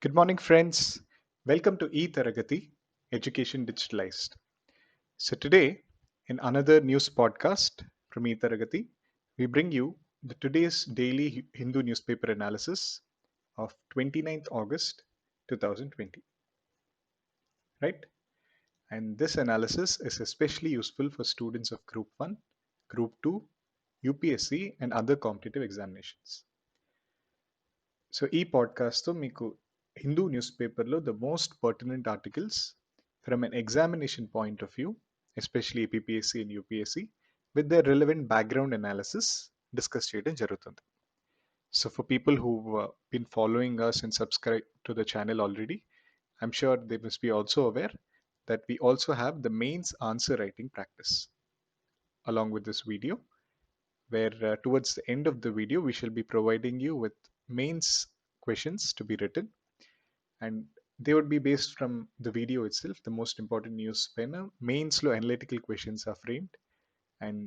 Good morning, friends. Welcome to E-Taragati, Education Digitalized. So today, in another news podcast from E-Taragati, we bring you the today's daily Hindu newspaper analysis of 29th August 2020, right? And this analysis is especially useful for students of Group 1, Group 2, UPSC and other competitive examinations. So ఈ పాడ్కాస్ట్తో మీకు Hindu news పేపర్లో the most pertinent articles from an examination point of view especially APPSC and UPSC with the relevant background analysis discuss చేయడం జరుగుతుంది. So for people who been following us and subscribe to the channel already, I'm sure they must be also aware that we also have the mains answer writing practice along with this video, where towards the end of the video we shall be providing you with mains questions to be written, and they would be based from the video itself. The most important news panel mains low analytical questions are framed, and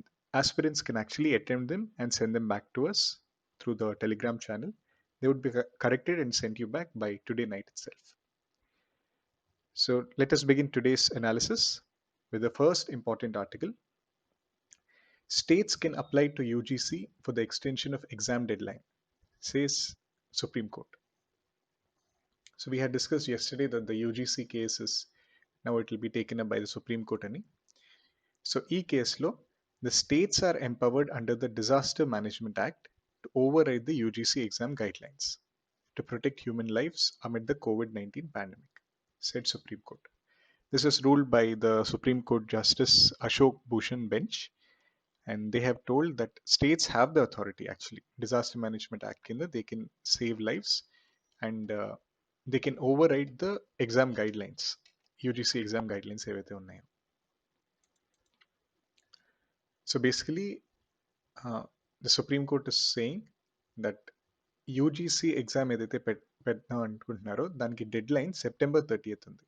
aspirants can actually attempt them and send them back to us through the Telegram channel. They would be corrected and sent you back by today night itself. So let us begin today's analysis with the first important article. States can apply to UGC for the extension of exam deadline, says Supreme Court. So we had discussed yesterday that the UGC case is now it will be taken up by the Supreme Court. So e case law, the states are empowered under the Disaster Management Act to override the UGC exam guidelines to protect human lives amid the COVID-19 pandemic, said Supreme Court. This is ruled by the Supreme Court Justice Ashok Bhushan bench, and they have told that states have the authority actually. Disaster Management Act they can save lives, and they can override the exam guidelines, UGC exam guidelines ఏవైతే ఉన్నాయో. So basically, the Supreme Court is saying that UGC exam ఏదైతే పెడదాం అనుకుంటున్నారో దానికి dead line September 30th ఉంది,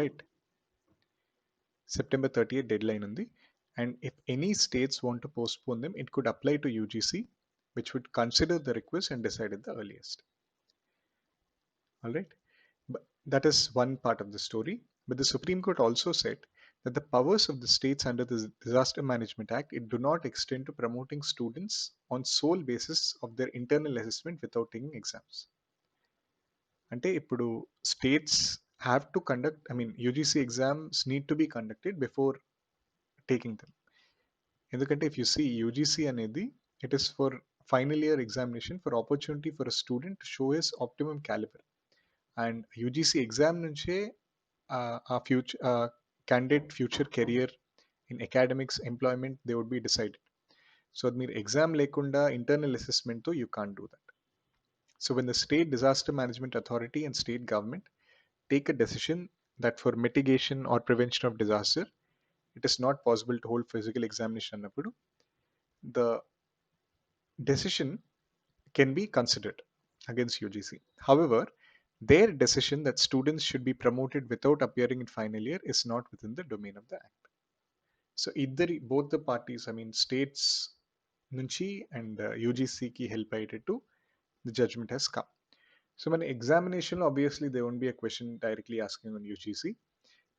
right? September 30th dead line ఉంది, and if any states want to postpone them, it could apply to UGC, which would consider the request and decide at the earliest. All right, but that is one part of the story. But the Supreme Court also said that the powers of the states under the Disaster Management Act, it do not extend to promoting students on sole basis of their internal assessment without taking exams. అంటే ఇప్పుడు states have to conduct, I mean UGC exams need to be conducted before taking them. ఎందుకంటే if you see UGC అనేది it is for final year examination for opportunity for a student to show his optimum calibre, and UGC exam నుంచే ఆ future candidate future career in academics employment they would be decided. So అది మీరు ఎగ్జామ్ లేకుండా internal అసెస్మెంట్తో you can't do that. So when the state disaster management authority and state government take a decision that for mitigation or prevention of disaster, it is not possible to hold physical examination annappudu, the decision can be considered against UGC. However, their decision that students should be promoted without appearing in final year is not within the domain of the act. So either both the parties, I mean states nunchi and UGC ki help ayetettu the judgment has come. So when examination, obviously there won't be a question directly asking on UGC,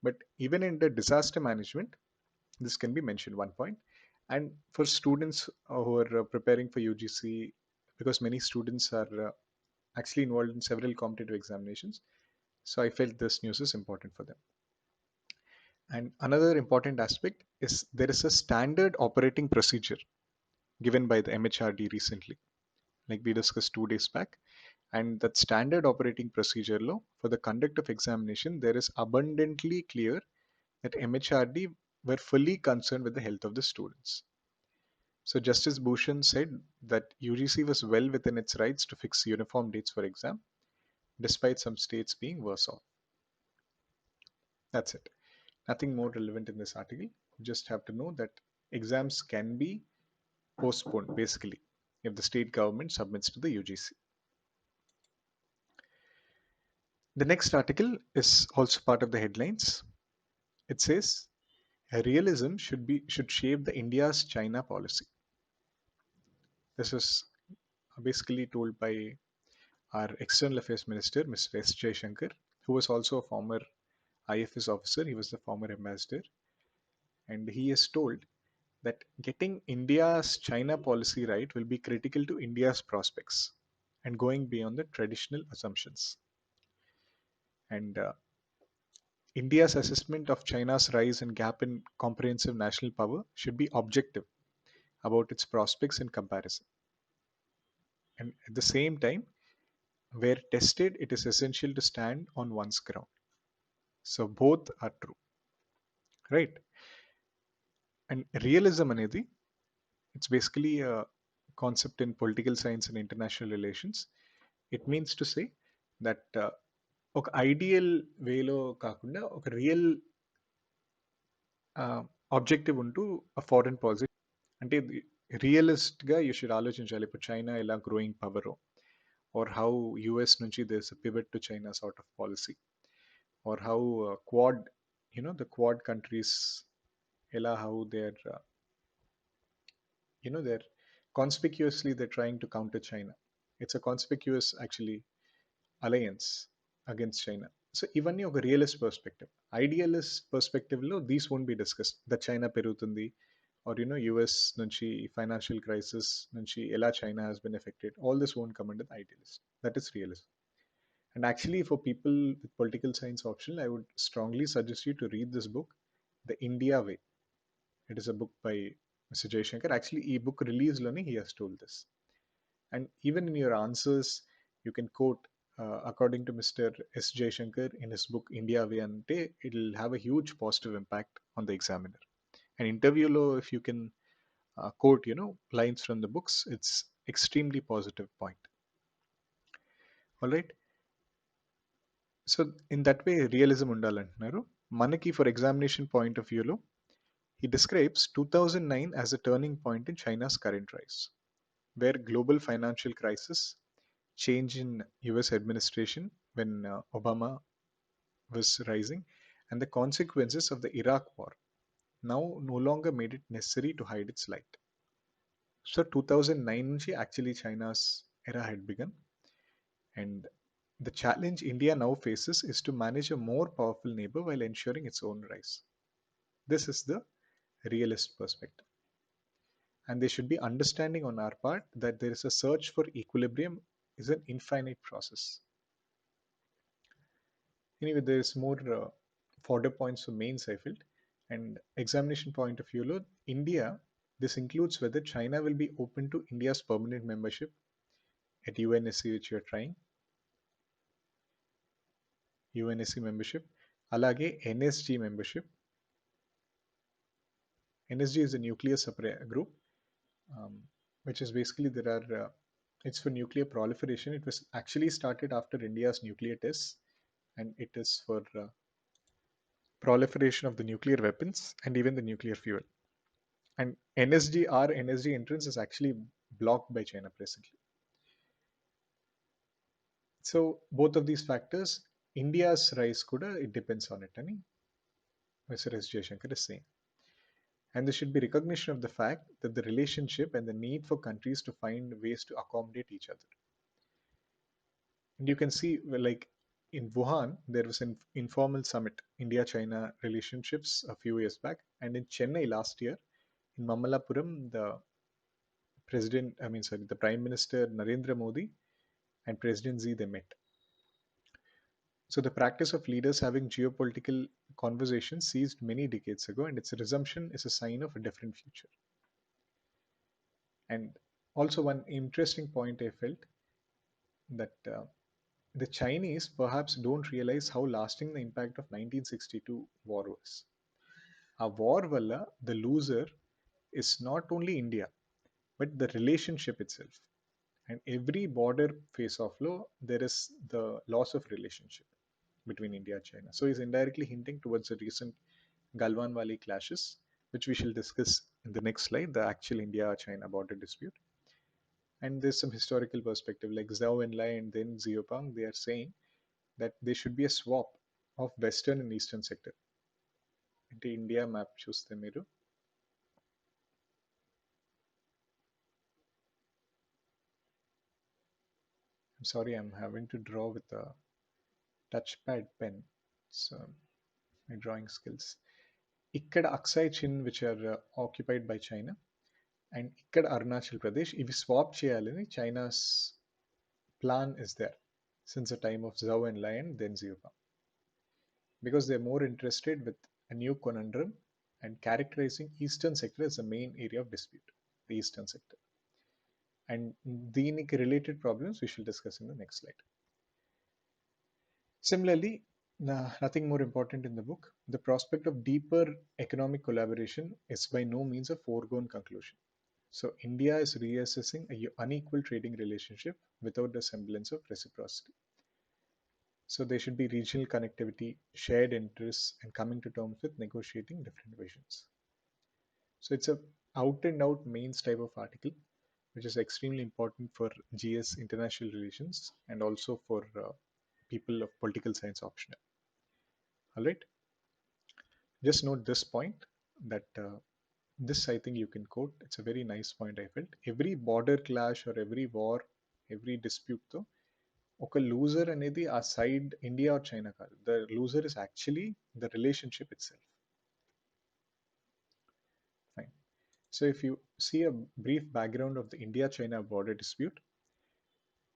but even in the disaster management, this can be mentioned one point. And for students who are preparing for UGC, because many students are actually involved in several competitive examinations, so I felt this news is important for them. And another important aspect is there is a standard operating procedure given by the MHRD recently, like we discussed 2 days back. And that standard operating procedure law for the conduct of examination, there is abundantly clear that MHRD were fully concerned with the health of the students. So Justice Bhushan said that UGC was well within its rights to fix uniform dates for exam, despite some states being worse off. That's it. Nothing more relevant in this article. You just have to know that exams can be postponed basically if the state government submits to the UGC. The next article is also part of the headlines. It says realism should shape the India's China policy. This is basically told by our External Affairs Minister, Mr. S. Jaishankar, who was also a former IFS officer. He was the former ambassador, and he has told that getting India's China policy right will be critical to India's prospects and going beyond the traditional assumptions. And India's assessment of China's rise and gap in comprehensive national power should be objective about its prospects in comparison. And at the same time, where tested, it is essential to stand on one's ground. So both are true, right? And realism anedi, it's basically a concept in political science and international relations. It means to say that ఒక ideal వేలో కాకుండా ఒక real objective ఉంటూ ఆ foreign policy అంటే రియలిస్ట్గా you should ఆలోచించాలి ఇప్పుడు China ఎలా growing power or how US నుంచి this pivot to China sort of policy or how quad the quad countries ఎలా how there they're conspicuously they're trying to counter China. It's a conspicuous actually alliance against China. So ఇవన్నీ ఒక realist perspective. Idealist పర్స్పెక్టివ్లో these won't be discussed the China పెరుగుతుంది or US నుంచి financial crisis నుంచి ఎలా China has been affected all this won't come under the idealist. That is realist. And actually, for people with political science optional, I would strongly suggest you to read this book, The India Way. It is a book by Mr. Jaishankar. Actually, e-book release learning, he has told this. And even in your answers, you can quote, according to Mr. S. Jaishankar in his book India Way, and it will have a huge positive impact on the examiner. An interview lo, if you can quote, lines from the books, it's extremely positive point. All right. So in that way, realism undalantunaru. Manaki for examination point of view lo, he describes 2009 as a turning point in China's current rise, where global financial crisis, change in US administration when Obama was rising, and the consequences of the Iraq war now no longer made it necessary to hide its light. So 2009 actually China's era had begun, and the challenge India now faces is to manage a more powerful neighbor while ensuring its own rise. This is the realist perspective. And there should be understanding on our part that there is a search for equilibrium is an infinite process. Anyway, there is more fodder points for mains I felt. And examination point of view, India, this includes whether China will be open to India's permanent membership at UNSC, which you're trying. UNSC membership. Alage NSG membership. NSG is a nuclear group, which is basically there are it's for nuclear proliferation. It was actually started after India's nuclear tests, and it is for proliferation of the nuclear weapons and even the nuclear fuel. And our NSG entrance is actually blocked by China presently. So both of these factors, India's rise kuda, it depends on it. Mr. S. Jaishankar is saying. And there should be recognition of the fact that the relationship and the need for countries to find ways to accommodate each other. And you can see, well, like in Wuhan, there was an informal summit, India-China relationships a few years back. And in Chennai last year, in Mamallapuram, the Prime Minister Narendra Modi and President Xi, they met. So the practice of leaders having geopolitical conversations ceased many decades ago, and its resumption is a sign of a different future. And also one interesting point I felt that the Chinese perhaps don't realize how lasting the impact of 1962 war was. A war valla, the loser is not only India, but the relationship itself. And every border face-off law, there is the loss of relationship between India and China. So he's indirectly hinting towards the recent Galwan Valley clashes, which we shall discuss in the next slide, the actual India-China border dispute. And there's some historical perspective, like Zhao Enlai and then Xiaoping, they are saying that there should be a swap of western and eastern sector. అంటే India map చూస్తే మీరు I'm sorry, I'm having to draw with a touchpad pen. So my drawing skills. ఇక్కడ Aksai Chin which are occupied by China and ఇక్కడ అరుణాచల్ ప్రదేశ్ ఇవి swap చేయాలని China's plan is there since the time of Zhou Enlai and then జియోపా because they're more interested with a new conundrum and characterizing eastern sector as the main area of dispute, the eastern sector. And దీనికి related problems we shall discuss in the next slide. Similarly, nothing more important in the book. The prospect of deeper economic collaboration is by no means a foregone conclusion. So India is reassessing a unequal trading relationship without the semblance of reciprocity. So there should be regional connectivity, shared interests, and coming to terms with negotiating different visions. So it's a out and out mains type of article, which is extremely important for GS international relations and also for people of political science optional. All right. Just note this point that this I think you can quote. It's a very nice point I felt. Every border clash or every war, every dispute though, ఒక loser అనేది ఆ side India or China కాదు the loser is actually the relationship itself fine so if you see a brief background of the India China border dispute,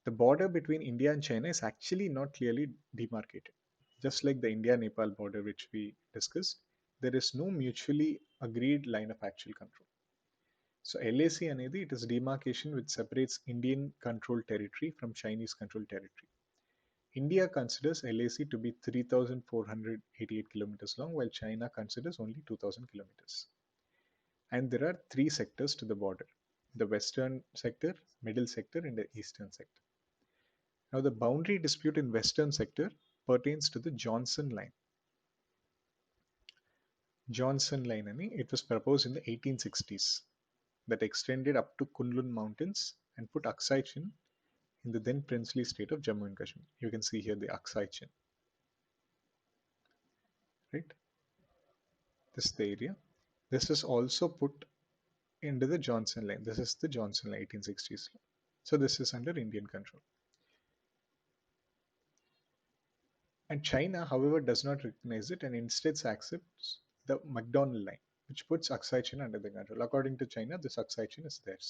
the border between India and China is actually not clearly demarcated. Just like the India Nepal border, which we discussed, there is no mutually agreed line of actual control. So LAC అనేది it is demarcation which separates Indian controlled territory from Chinese controlled territory. India considers LAC to be 3,488 kilometers long, while China considers only 2,000 kilometers. And there are three sectors to the border: the western sector, middle sector, and the eastern sector. Now, the boundary dispute in western sector pertains to the Johnson Line. Johnson Line, it was proposed in the 1860s that extended up to Kunlun Mountains and put Aksai Chin in the then princely state of Jammu and Kashmir. You can see here the Aksai Chin, right? This is the area. This is also put into the Johnson Line. This is the Johnson Line, 1860s. So this is under Indian control. And China, however, does not recognize it and instead accepts the McDonald Line, which puts Aksai Chin under the control. According to China, this Aksai Chin is theirs.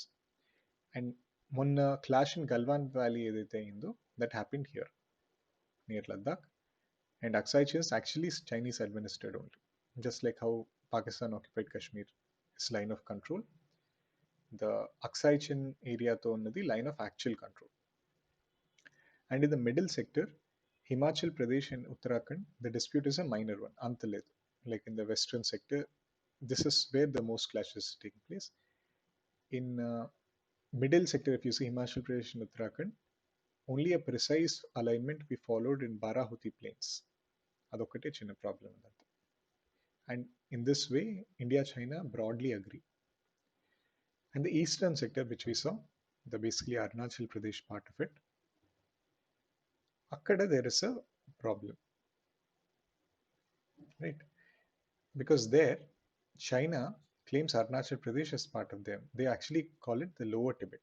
And one clash in Galwan Valley that happened here near Ladakh, and Aksai Chin is actually Chinese administered only, just like how Pakistan occupied Kashmir is line of control. The Aksai Chin area to the line of actual control. And in the middle sector, Himachal Pradesh and Uttarakhand, the dispute is a minor one, Antaled. Like in the western sector, this is where the most clashes take place. In middle sector, if you see Himachal Pradesh and Uttarakhand, only a precise alignment we followed in Barahuti plains. Adokate chinna problem. And in this way, India-China broadly agree. And the eastern sector, which we saw, the basically Arunachal Pradesh part of it, akkada there is a problem, right? Because there, China claims Arunachal Pradesh as part of them. They actually call it the Lower Tibet.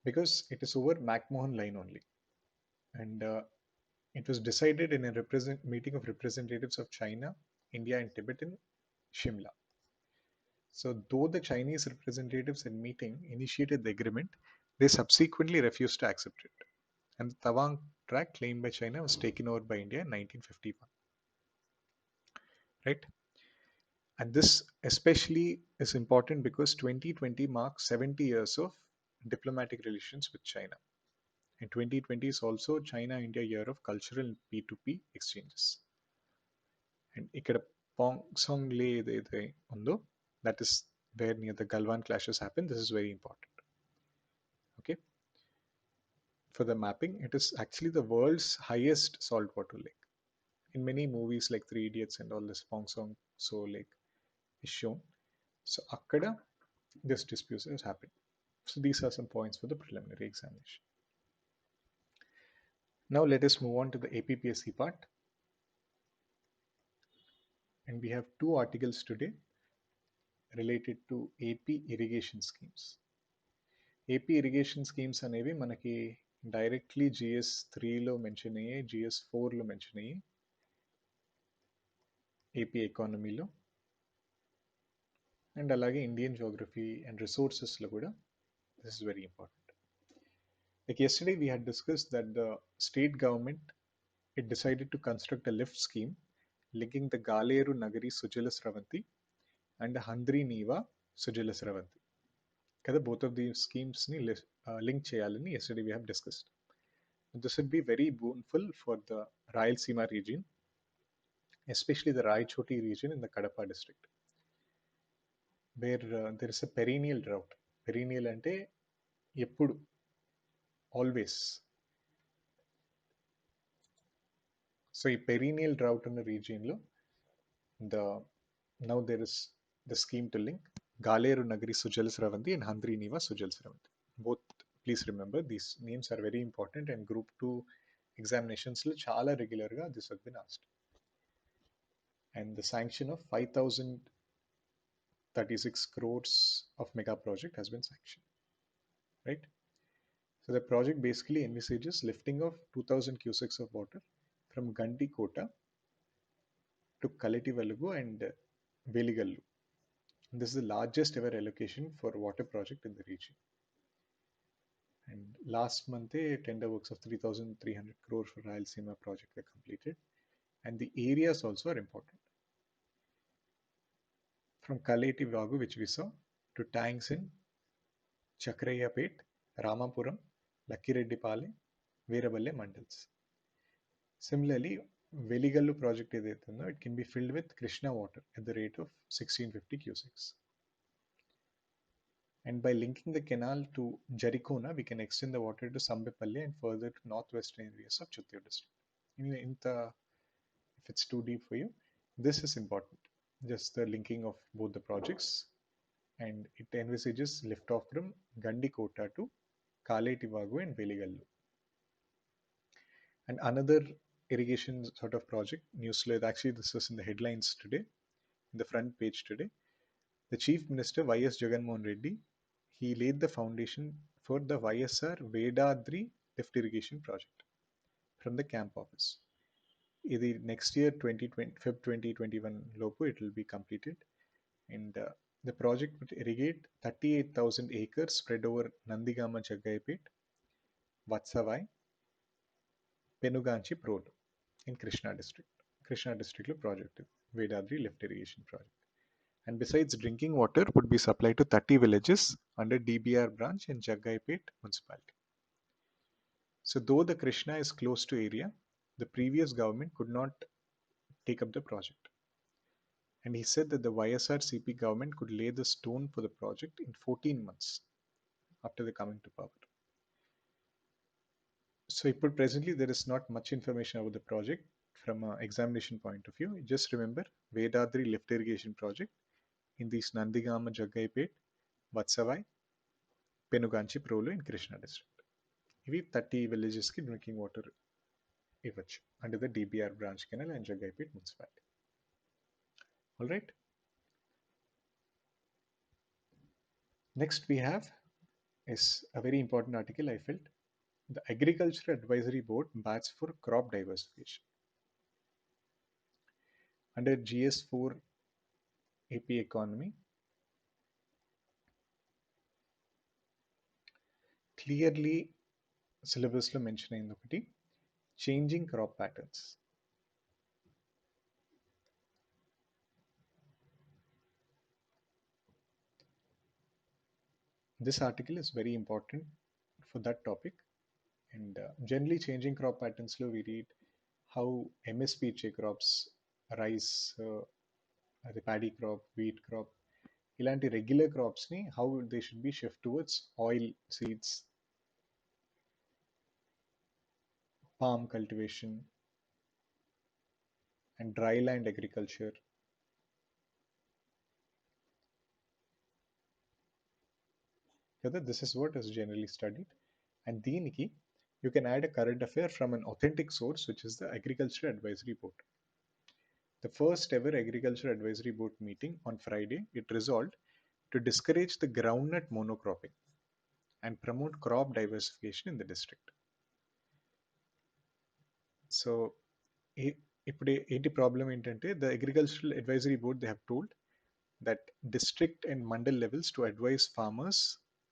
Because it is over McMahon line only. And it was decided in a meeting of representatives of China, India, and Tibet in Shimla. So, though the Chinese representatives in meeting initiated the agreement, they subsequently refused to accept it. And the Tawang tract claimed by China was taken over by India in 1951. Right? And this especially is important because 2020 marks 70 years of diplomatic relations with China. And 2020 is also China-India year of cultural P2P exchanges. And ఇక్కడ Pongsong Lay ఏదైతే ఉందో, that is where near the Galwan clashes happen. This is very important. Okay. For the mapping, it is actually the world's highest saltwater lake. In many movies like Three Idiots and all, this Pongsong So Lake is shown. So akkada this dispute has happened. So these are some points for the preliminary examination. Now let us move on to the APPSC part. And we have two articles today. Related to AP irrigation schemes. AP irrigation schemes అనేవి మనకి directly GS3లో mention అయ్యాయి, GS4లో mention అయ్యాయి AP ఎకానమీలో. And అలాగే Indian geography and రిసోర్సెస్లో కూడా this is very important. Like yesterday we had discussed that the state government, it decided to construct a lift scheme linking the Galeru Nagari Sujala Sravanti and the Handri Niva Sujala Sravanti. Kada both of these schemes ni link cheyalani yesterday we have discussed. This would be very boonful for the Rayalaseema region, especially the Raichoti region in the Kadapa district, where there is a perennial drought. Perennial ante eppudu, always. So ఈ perennial drought ఉన్న regionలో the now there is the scheme to link Galeru Nagari Sujal Sravanti and Handri Niva Sujal Sravanti. Both, please remember, these names are very important and group 2 examinations lo chala regular ga this has been asked. And the sanction of 5036 crores of mega project has been sanctioned, right? So the project basically envisages lifting of 2000 cusecs of water from Gandi Kota to Kaletivalugu and Veligallu. This is the largest ever allocation for water project in the region. And last month, tender works of 3,300 crores for Rayalaseema project were completed. And the areas also are important. From Kaleti Vagu, which we saw, to tanks in Chakrayapet, Ramapuram, Lakkireddipale, Veeraballe mandals. Similarly, Veligallu project, it can be filled with Krishna water at the rate of 1650 cusecs. And by linking the canal to Jarikona, we can extend the water to Sambepalli and further to northwestern areas of Chittoor district. If it's too deep for you, this is important. Just the linking of both the projects, and it envisages liftoff from Gandikota to Kaletivagu and Veligallu. And another irrigation sort of project, newsletter, actually this was in the headlines today, in the front page today. The Chief Minister Y.S. Jagannath Reddy, he laid the foundation for the YSR Vedadri lift irrigation project from the camp office. The next year, 2020, Feb 2021 lopo, it will be completed. And the project would irrigate 38,000 acres spread over Nandigama Jaggaipet, Vatsavai, Penuganchi Prolu in Krishna district. Krishna district project, Vedadri lift irrigation project. And besides, drinking water would be supplied to 30 villages under DBR branch in Jaggaipet municipality. So though the Krishna is close to area, the previous government could not take up the project. And he said that the YSRCP government could lay the stone for the project in 14 months after the coming to power. So presently there is not much information about the project from an examination point of view. Just remember Vedadri lift irrigation project in these Nandigama Jaggaipet, Vatsavai, Penuganchi Prolu in Krishna district. ఇవి 30 villages కి drinking water ఇవ్వచ్చు under the DBR branch canal and Jaggaipet municipality. All right. Next we have is a very important article I felt. The Agriculture Advisory Board bats for crop diversification. Under GS4 AP economy, clearly syllabus lo mention అయింది ఒకటి, changing crop patterns. This article is very important for that topic. And generally changing crop patterns lo we read how MSP crops, rice, the paddy crop, wheat crop, ఇలాంటి regular క్రాప్స్ని how they should be shift towards oil seeds, palm cultivation, and dry land agriculture. This is what is generally studied. And దీనికి you can add a current affair from an authentic source, which is the Agriculture Advisory Board. The first ever Agriculture Advisory Board meeting on Friday, it resolved to discourage the groundnut monocropping and promote crop diversification in the district. So ఏ- ఇప్పుడు ఏంటి problem ఏంటంటే the agricultural advisory board they have told that district and mandal levels to advise farmers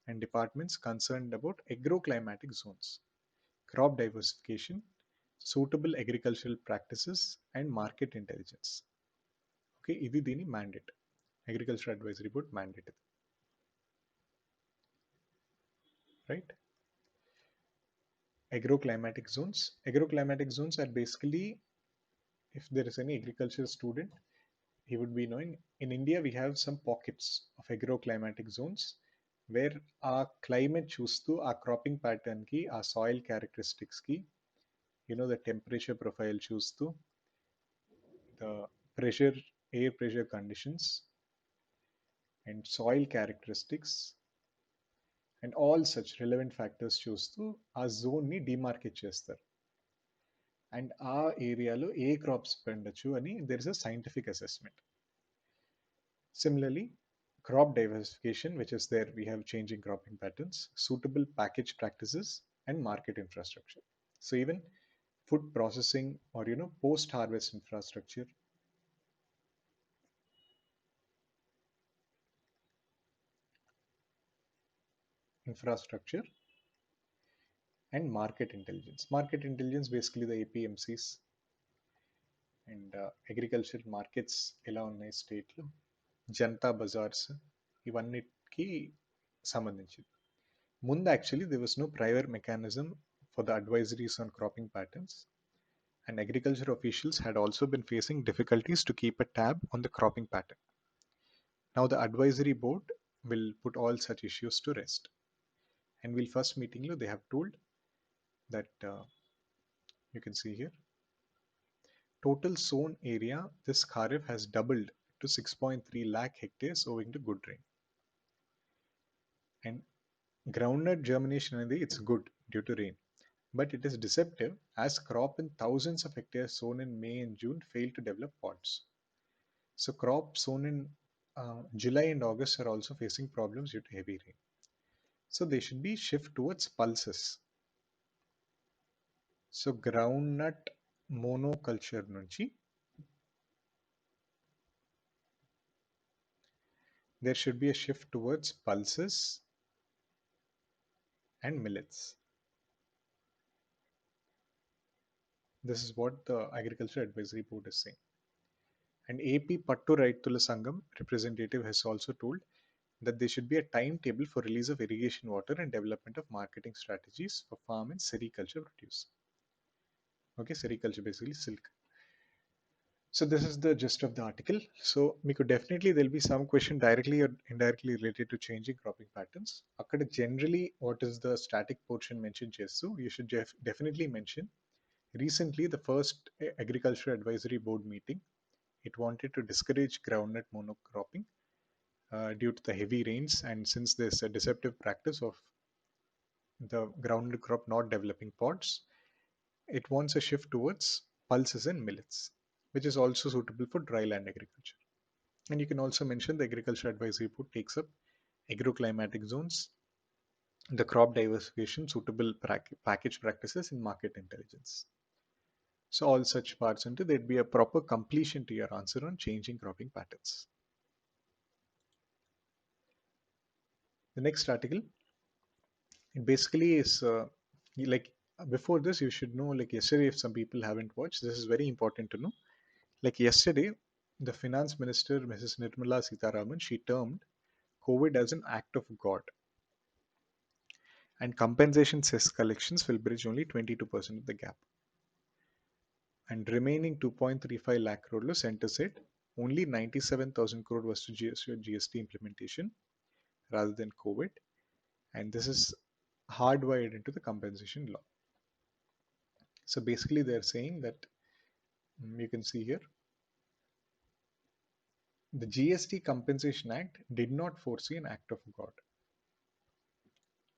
and departments concerned about agroclimatic zones, crop diversification, suitable agricultural practices, and market intelligence. Okay, ఇది దీని mandate. Agriculture Advisory Board mandate, right? Agroclimatic zones. Agroclimatic zones are basically, if there is any agriculture student, he would be knowing in India we have some pockets of agroclimatic zones where our climate చూస్తూ ఆ cropping ప్యాటర్న్కి ఆ soil క్యారెక్టరిస్టిక్స్కి the temperature profile చూస్తూ the pressure air pressure conditions and soil characteristics and all such relevant factors చూస్తూ ఆ జోన్ని demarcate చేస్తారు and ఆ ఏరియాలో ఏ crops పండొచ్చు అని there is a scientific assessment. Similarly, crop diversification, which is there, we have changing cropping patterns, suitable package practices, and market infrastructure. So even food processing or post-harvest infrastructure and market intelligence. Market intelligence basically the APMCs and agriculture markets ఎలా ఉన్నాయి స్టేట్లో, Janata bazaars, ఇవన్నిటికి సంబంధించింది. ముందు actually there was no prior mechanism for the advisories on cropping patterns, and agriculture officials had also been facing difficulties to keep a tab on the cropping pattern. Now the advisory board will put all such issues to rest. And we'll first meeting they have told that you can see here total sown area this kharif has doubled to 6.3 lakh hectares owing to good rain. And groundnut germination it's good due to rain, but it is deceptive as crop in thousands of hectares sown in May and June failed to develop pods. So crops sown in July and August are also facing problems due to heavy rain. So they should be shift towards pulses. So groundnut monoculture nunchi there should be a shift towards pulses and millets. This is what the Agriculture Advisory Board is saying. And AP Pattu Raitula Sangam representative has also told that there should be a timetable for release of irrigation water and development of marketing strategies for farm and sericulture produce. Okay, sericulture basically silk. So this is the gist of the article. So Miku definitely there'll be some question directly or indirectly related to changing cropping patterns. Akkada generally what is the static portion mentioned chestu, you should definitely mention recently the first agriculture advisory board meeting it wanted to discourage groundnut monocropping due to the heavy rains, and since there's a deceptive practice of the groundnut crop not developing pods, it wants a shift towards pulses and millets, which is also suitable for dry land agriculture. And you can also mention the Agriculture Advisory Board takes up agroclimatic zones, the crop diversification, suitable package practices, and market intelligence. So all such parts into there'd be a proper completion to your answer on changing cropping patterns. The next article, it basically is like before this you should know like yesterday if some people haven't watched this is very important to know. Like yesterday the finance minister Mrs. Nirmala Sitharaman she termed COVID as an act of God, and compensation cess collections will bridge only 22% of the gap, and remaining 2.35 lakh crore center said only 97,000 crore was to GST implementation rather than COVID, and this is hardwired into the compensation law. So basically they're saying that you can see here the GST Compensation Act did not foresee an act of God.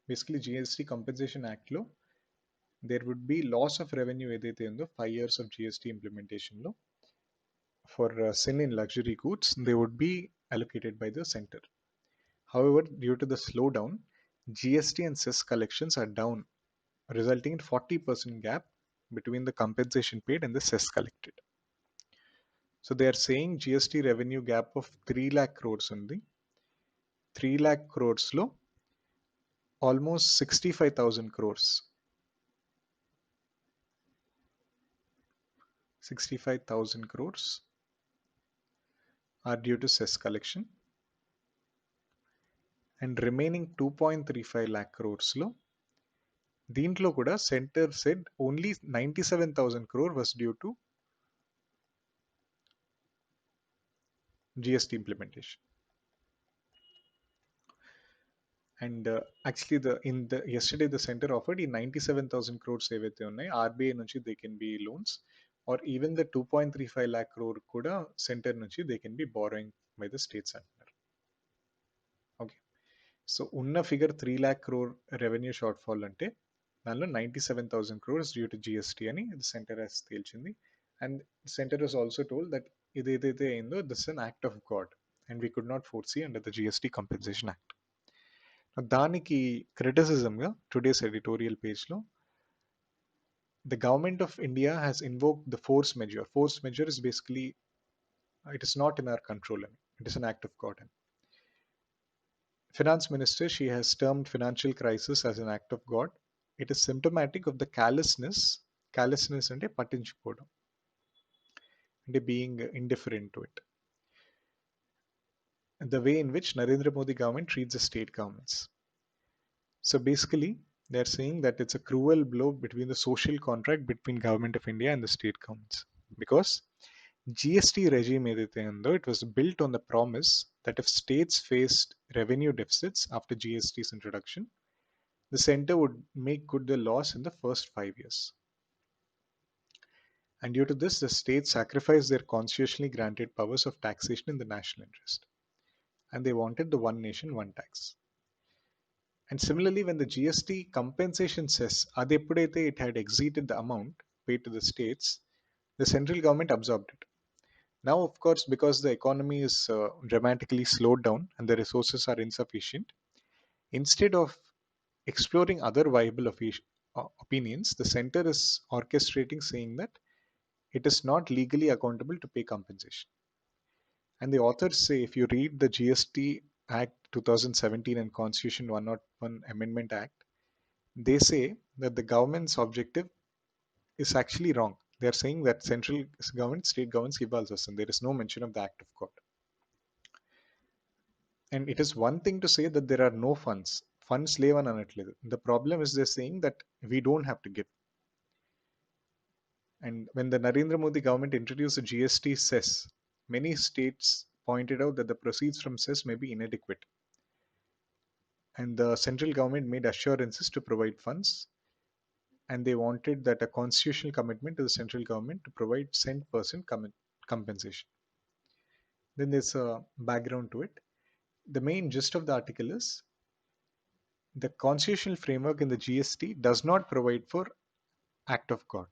Basically GST Compensation Act law there would be loss of revenue ఏదైతే ఉందో 5 years of GST implementation law for sin in luxury goods they would be allocated by the center. However, due to the slowdown, GST and cess collections are down, resulting in 40% gap between the compensation paid and the cess collected. So they are saying GST revenue gap of 3 lakh crores ఉంది. 3 lakh crores లో almost 65,000 crores. 65,000 crores are due to cess collection, and remaining 2.35 lakh crores లో దీంట్లో కూడా centre said only 97,000 crore was due to GST implementation. And actually the yesterday the center offered ఈ 97,000 crores ఏవైతే ఉన్నాయి RBI నుంచి they can be loans or even the 2.35 lakh crore కూడా centre నుంచి they can be borrowing by the states అంటున్నారు. Okay, so ఉన్న figure 3 lakh crore revenue shortfall అంటే దానిలో 97,000 crores డ్యూ టు జిఎస్టీ అని సెంటర్ హెస్ తేల్చింది. And centre has also told that ఇది ఏదైతే అయిందో this an act of God and we could not foresee under the GST compensation act. దానికి క్రిటిసిజంగా today's editorial పేజ్లో the government of India has invoked the force majeure. Force majeure is basically, it is not in our control. It is an act of God. Finance Minister, she has termed financial crisis as an act of God. It is symptomatic of the carelessness అంటే పట్టించుకోవడం, అంటే being indifferent to it. The way in which Narendra Modi government treats the state governments. So basically, they are saying that it's a cruel blow between the social contract between government of India and the state governments. Because GST regime ఏదైతే ఉందో, it was built on the promise that if states faced revenue deficits after GST's introduction, the center would make good the loss in the first 5 years. And due to this, the states sacrificed their constitutionally granted powers of taxation in the national interest. And they wanted the one nation, one tax. And similarly, when the GST compensation cess, అది ఎప్పుడైతే it had exceeded the amount paid to the states, the central government absorbed it. Now, of course, because the economy is dramatically slowed down and the resources are insufficient, instead of exploring other viable opinions, the center is orchestrating saying that it is not legally accountable to pay compensation. And the authors say, if you read the GST Act 2017 and Constitution 101 Amendment Act, they say that the government's objective is actually wrong. They are saying that central government, state governments ఇవ్వాల్సి వస్తుంది. There is no mention of the act of God. And it is one thing to say that there are no funds. Funds లేవని అనట్లేదు. The problem is they're saying that we don't have to give. And when the Narendra Modi government introduced the GST cess, many states pointed out that the proceeds from cess may be inadequate. And the central government made assurances to provide funds, and they wanted that a constitutional commitment to the central government to provide cent percent compensation. Then there's a background to it. The main gist of the article is the constitutional framework in the GST does not provide for act of God,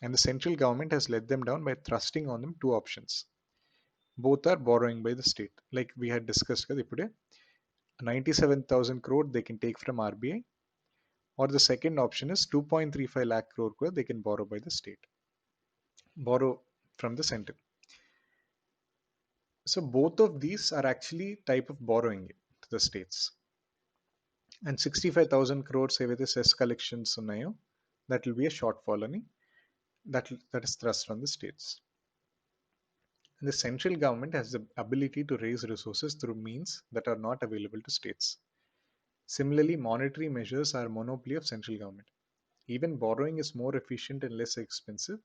and the central government has let them down by thrusting on them two options. Both are borrowing by the state. Like we had discussed kada ippude, 97,000 crore they can take from RBI, or the second option is 2.35 lakh crore kuda they can borrow by the state, borrow from the center. So both of these are actually type of borrowing to the states. And 65,000 crores ఏవైతే cess collections ఉన్నాయో, that will be a shortfall అని that is thrust from the states. And the central government has the ability to raise resources through means that are not available to states. Similarly, monetary measures are a monopoly of central government. Even borrowing is more efficient and less expensive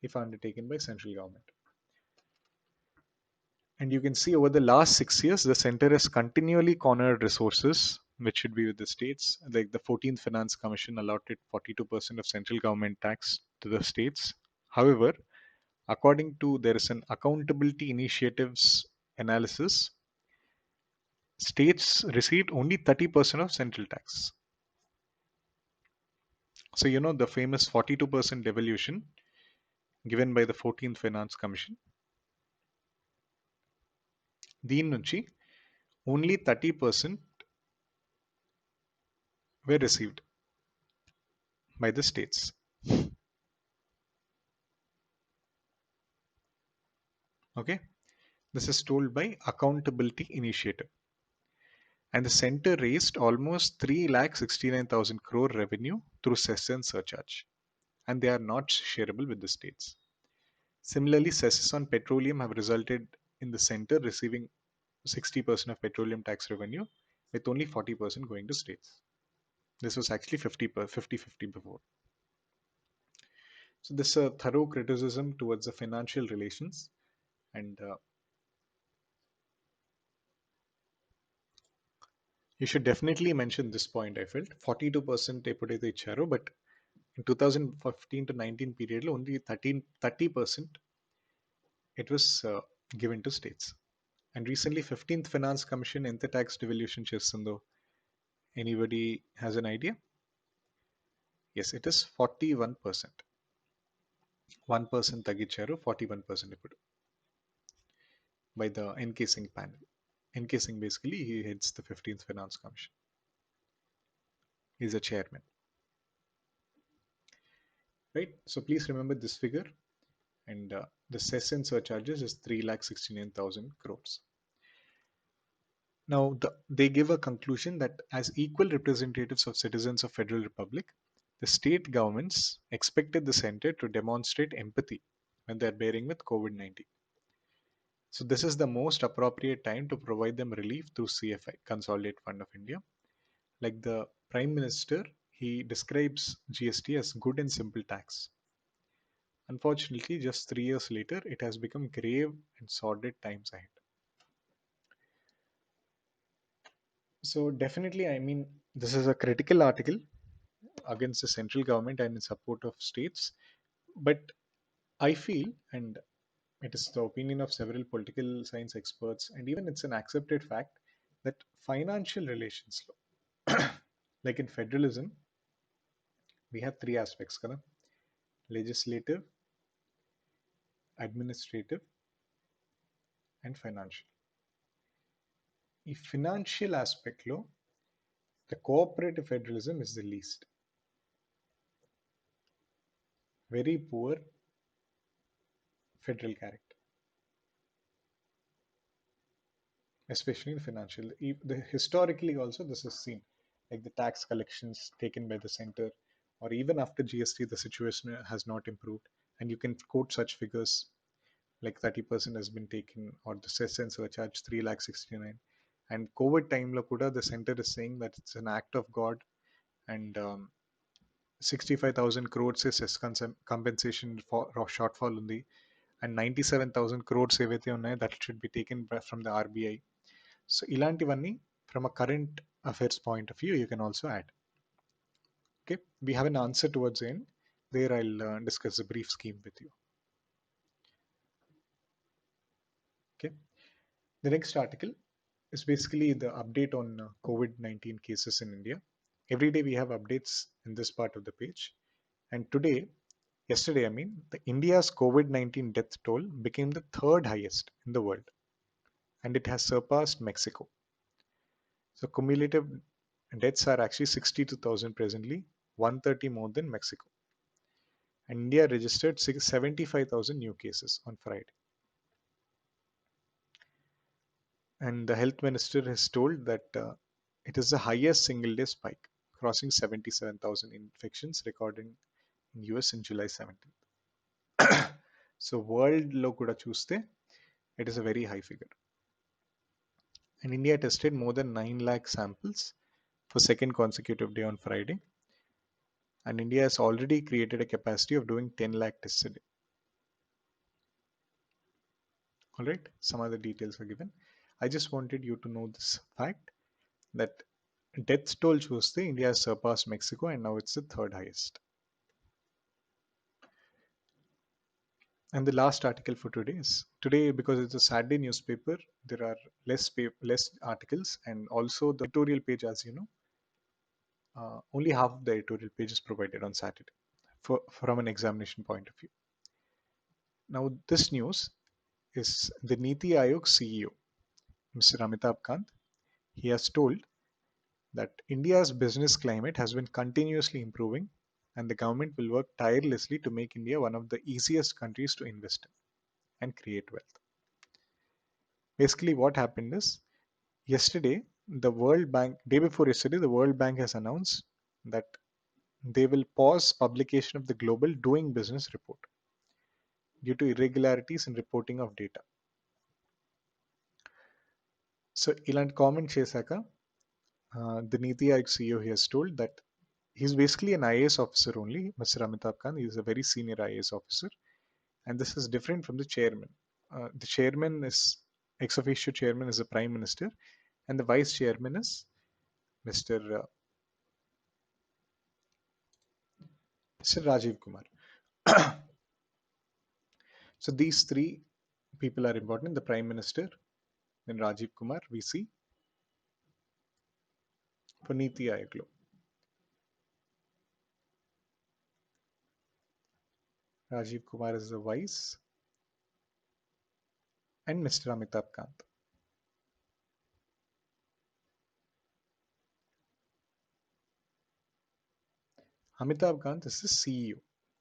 if undertaken by central government. And you can see over the last 6 years, the center has continually cornered resources which should be with the states. Like the 14th Finance Commission allotted 42% of central government tax to the states. However, according to there is an accountability initiatives analysis, states received only 30% of central tax. So you know the famous 42% devolution given by the 14th Finance Commission, దీని నుంచి only 30% were received by the states. Okay, this is told by Accountability Initiative. And the center raised almost 3,69,000 crore revenue through cess and surcharge, and they are not shareable with the states. Similarly, cesses on petroleum have resulted in the center receiving 60% of petroleum tax revenue, with only 40% going to states. This was actually 50-50 before. So this is a thorough criticism towards the financial relations, and you should definitely mention this point. I felt 42% ఎప్పుడైతే ఇచ్చారో, but in 2015 to 19 period లో only 30% it was given to states. And recently 15th Finance Commission ఎంత tax devolution చేస్తుందో, anybody has an idea? Yes, it is 41%. 1% తగ్గించారు, 41% ఇప్పుడు by the NK Singh panel. NK Singh basically he heads the 15th Finance Commission. He's a chairman, right? So please remember this figure, and the cess and surcharges is 3,69,000 crores. Now they give a conclusion that as equal representatives of citizens of Federal Republic, the state governments expected the center to demonstrate empathy when they're bearing with COVID-19. So this is the most appropriate time to provide them relief through CFI, Consolidate Fund of India. Like the Prime Minister, he describes GST as good and simple tax. Unfortunately, just 3 years later, it has become grave and sordid times ahead. So definitely, I mean, this is a critical article against the central government and in support of states. But I feel, and it is the opinion of several political science experts, and even it's an accepted fact, that financial relations law, like in federalism, we have three aspects: kada? Legislative, administrative, and financial. The financial aspect law, the cooperative federalism is the least. Very poor federal character, especially in financial. Historically, also, this is seen, like the tax collections taken by the center, or even after GST, the situation has not improved. And you can quote such figures like 30% has been taken, or the cess and surcharge 3,69,000. And COVID time lo kuda, the center is saying that it's an act of God, and 65,000 crores is cess compensation for shortfall undi, and 97,000 crores ఏవైతే ఉన్నాయో that should be taken from the RBI. So ఇలాంటివన్నీ from a current affairs point of view you can also add. Okay, we have an answer towards the end. There I'll discuss a brief scheme with you. Okay, the next article is basically the update on COVID-19 cases in India. Every day we have updates in this part of the page, and yesterday, I mean, the India's COVID-19 death toll became the third highest in the world, and it has surpassed Mexico. So cumulative deaths are actually 62,000 presently, 130 more than Mexico. And India registered 75,000 new cases on Friday. And the health minister has told that it is the highest single day spike, crossing 77,000 infections recorded in US in July 17th. So world lo kuda chuste, it is a very high figure. And India tested more than 9 lakh samples for second consecutive day on Friday. And India has already created a capacity of doing 10 lakh tests a day. All right, some other details are given. I just wanted you to know this fact that death toll Tuesday, India has surpassed Mexico and now it's the third highest. And the last article for today, because it's a Saturday newspaper, there are less articles, and also the editorial page, as you know, only half of the editorial page is provided on Saturday from an examination point of view. Now, this news is the Niti Aayog CEO, Mr. Amitabh Kant. He has told that India's business climate has been continuously improving and the government will work tirelessly to make India one of the easiest countries to invest in and create wealth. Basically, what happened is yesterday, the World Bank, day before yesterday, the World Bank has announced that they will pause publication of the Global Doing Business report due to irregularities in reporting of data. So, ఇలాంటి comment చేశాక the Niti Aayog CEO he has told that he's basically an IAS officer only, Mr. Amitabh Kant. He's a very senior IAS officer, and this is different from the chairman. The chairman is ex officio chairman is the prime minister, and the vice chairman is Mr. Mr. Rajiv Kumar. So these three people are important: the prime minister, then Rajiv Kumar, VC, for Niti Aayog. Rajiv Kumar is the vice, and Mr. Amitabh Kant. Amitabh Kant is the CEO.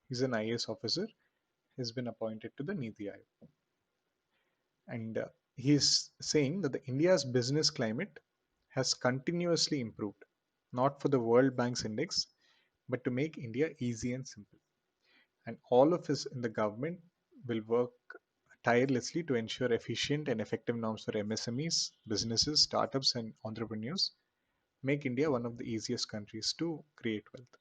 He's an IAS officer. He's been appointed to the Niti Aayog. And he's saying that the India's business climate has continuously improved, not for the World Bank's index, but to make India easy and simple. And all of us in the government will work tirelessly to ensure efficient and effective norms for MSMEs, businesses, startups, and entrepreneurs, make India one of the easiest countries to create wealth.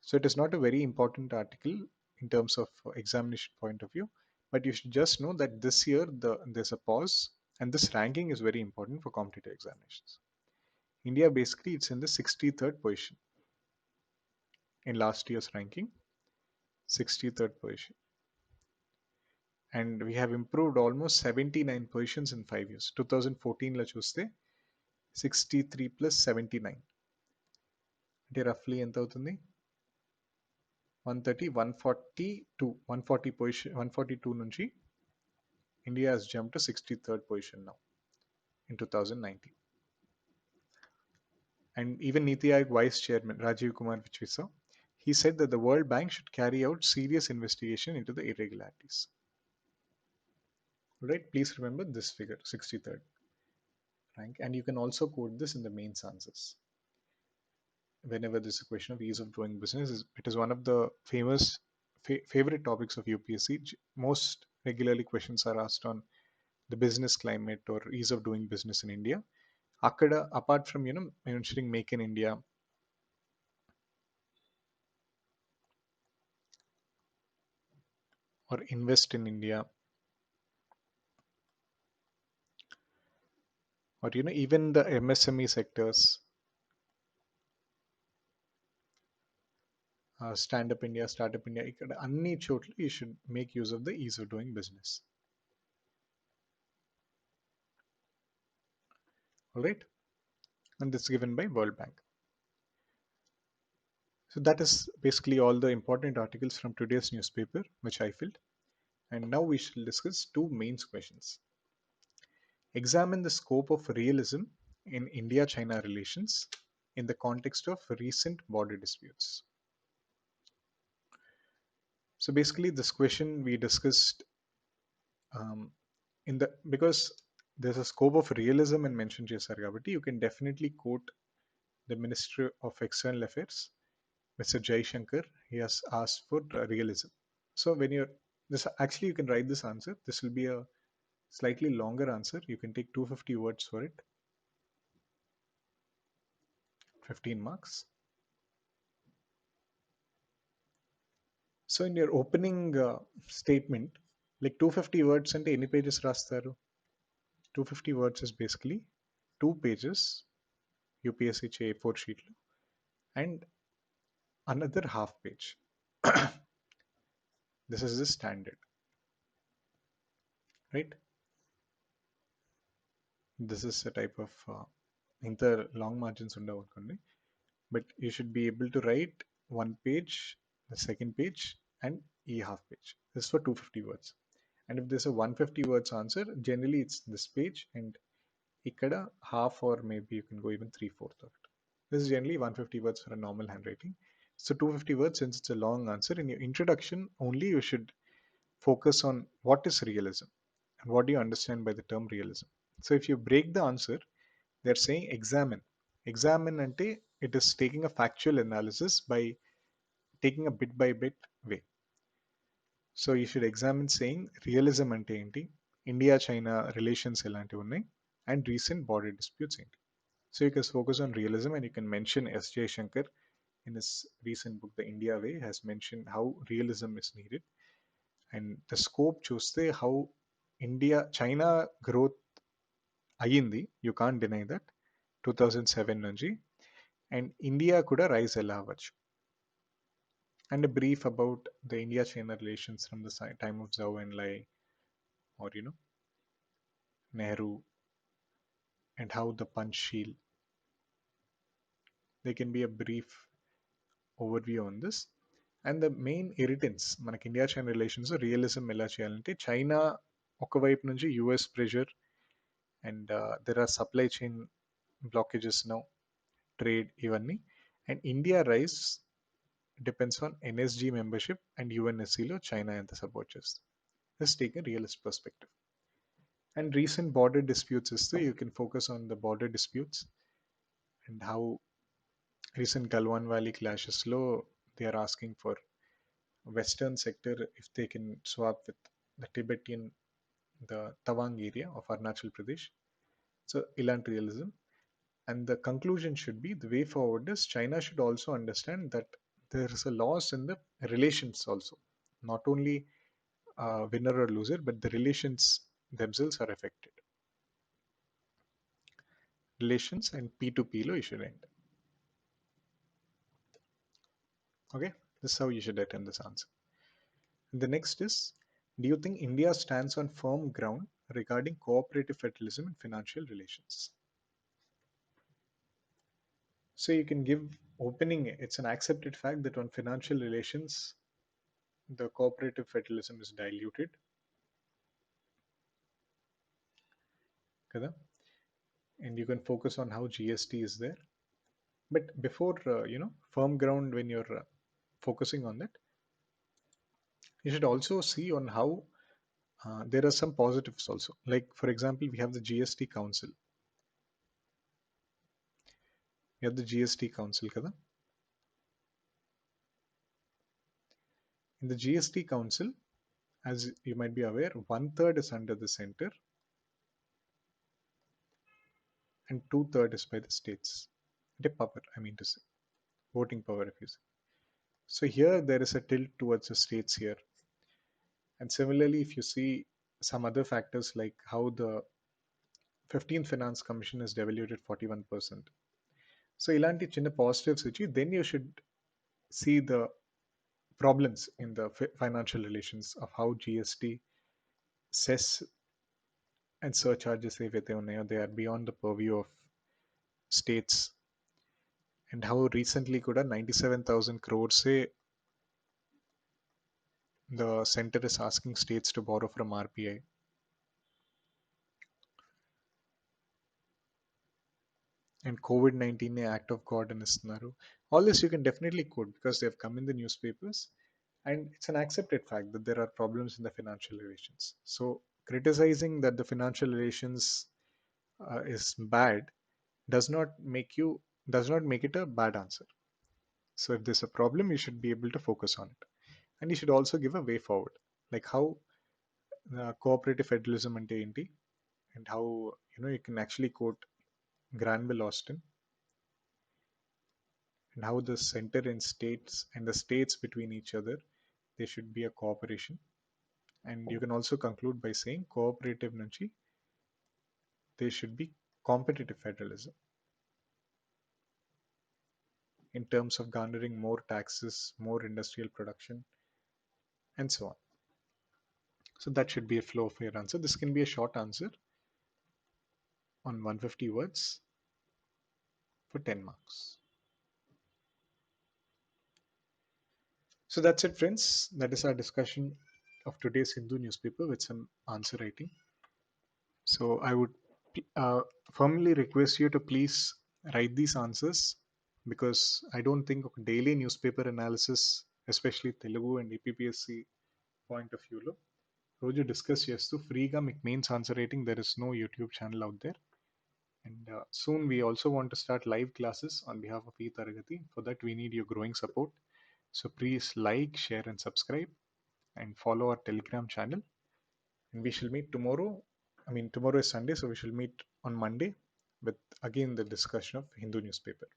So it is not a very important article in terms of examination point of view, but you should just know that this year there's a pause, and this ranking is very important for competitive examinations. India basically it's in the 63rd position in last year's ranking, 63rd position, and we have improved almost 79 positions in 5 years. 2014 లో చూస్తే 63 plus 79 అంటే రఫ్లీ ఎంత అవుతుంది 130 142 140 position 142 నుంచి India has jumped to 63rd position now in 2019. And even Niti Aayog Vice Chairman Rajiv Kumar, which we saw, he said that the World Bank should carry out serious investigation into the irregularities. Right? Please remember this figure, 63rd rank, and you can also quote this in the mains answers. Whenever there's a question of ease of doing business, it is one of the famous favorite topics of UPSC. Most regularly questions are asked on the business climate or ease of doing business in India. Akkada, apart from mentioning Make in India, or invest in India, or even the MSME sectors, stand up India, startup India, ikkada anni chotlu you should make use of the ease of doing business. All right, and this is given by World Bank. So that is basically all the important articles from today's newspaper which I filled. And now we shall discuss two mains questions. Examine the scope of realism in India-China relations in the context of recent border disputes. So basically, this question we discussed in the because there's a scope of realism in mention చేశారు కాబట్టి you can definitely quote the Minister of External Affairs, Mr. Jaishankar. He has asked for realism. So when you're this actually you can write this answer. This will be a slightly longer answer. You can take 250 words for it. 15 marks. So in your opening statement, like 250 words and any pages rastaru? 250 words is basically 2 pages UPSC A4 sheet and another half page. This is the standard, right? This is a type of inter long margins ఉండవనుకోండి, but you should be able to write one page, the second page, and e half page. This is for 250 words. And if there's a 150 words answer, generally it's this page and ikkada half or maybe you can go even 3/4 of it. This is generally 150 words for a normal handwriting. So 250 words, since it's a long answer, in your introduction only you should focus on what is realism and what do you understand by the term realism. So if you break the answer, they're saying examine. Examine ante it is taking a factual analysis by taking a bit by bit way. So you should examine saying realism ante enti, India China relations elanti unnai, and recent border disputes enti. So you can focus on realism and you can mention S. J. Shankar in his recent book The India Way has mentioned how realism is needed, and the scope చూస్తే how India China growth అయ్యింది, you can't deny that 2007 నుంచి, and India కూడా rise ఎలా అవ్వచ్చు, and a brief about the India China relations from the time of Zhou Enlai, or Nehru, and how the Panchsheel. There can be a brief overview on this. And the main irritants మనకి India China relations realism ఎలా చేయాలంటే, China ఒకవైపు నుంచి US pressure and there are supply chain blockages now, trade ఇవన్నీ, and India rise depends on NSG membership and యుఎన్ఎస్సిలో China ఎంత support చేస్తుంది. Just take a realist perspective. And recent border disputes ఇస్తే you can focus on the border disputes and how recent Galwan Valley clashes low, they are asking for western sector if they can swap with the Tibetan, the Tawang area of Arunachal Pradesh. So ilant realism. And the conclusion should be the way forward is China should also understand that there is a loss in the relations also. Not only winner or loser, but the relations themselves are affected. Relations and P2P lo you should end. Okay, this is how you should attend this answer. The next is, do you think India stands on firm ground regarding cooperative federalism in financial relations? So you can give opening, it's an accepted fact that on financial relations, the cooperative federalism is diluted. Kada? And you can focus on how GST is there. But before, firm ground, when you're focusing on that, you should also see on how there are some positives also. Like, for example, we have the GST Council. We have the GST Council, kada? In the GST Council, as you might be aware, 1/3 is under the center and 2/3 is by the states. The power, I mean to say, voting power, if you say. So here there is a tilt towards the states here. And similarly, if you see some other factors like how the 15th Finance Commission is devalued at 41%. So ilanti chinna positives which then you should see the problems in the financial relations of how GST, cess and surcharges they are beyond the purview of states, and how recently could 97,000 crores say the center is asking states to borrow from RBI. And COVID-19 act of God and Isnaru. All this you can definitely quote because they have come in the newspapers, and it's an accepted fact that there are problems in the financial relations. So criticizing that the financial relations is bad does not make it a bad answer. So if there's a problem, you should be able to focus on it, and you should also give a way forward, like how cooperative federalism and enti, and how you can actually quote Granville Austin, and how the center and states and the states between each other, there should be a cooperation. And you can also conclude by saying cooperative nunchi there should be competitive federalism in terms of garnering more taxes, more industrial production, and so on. So that should be a flow of your answer. This can be a short answer on 150 words for 10 marks. So that's it, friends. That is our discussion of today's Hindu newspaper with some answer writing. So I would uh, firmly request you to please write these answers, because I don't think daily newspaper analysis, especially Telugu and APPSC point of వ్యూలో రోజు discuss చేస్తూ ఫ్రీగా మీకు mains answer writing, there is no YouTube channel out there. And soon we also want to start live classes on behalf of eTaragati. For that we need your growing support. So please like, share and subscribe and follow our Telegram channel. And we shall meet tomorrow. I mean, tomorrow is Sunday, so we shall meet on Monday with again the discussion of Hindu newspaper.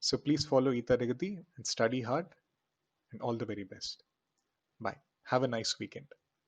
So please follow eTaragati and study hard, and all the very best. Bye. Have a nice weekend.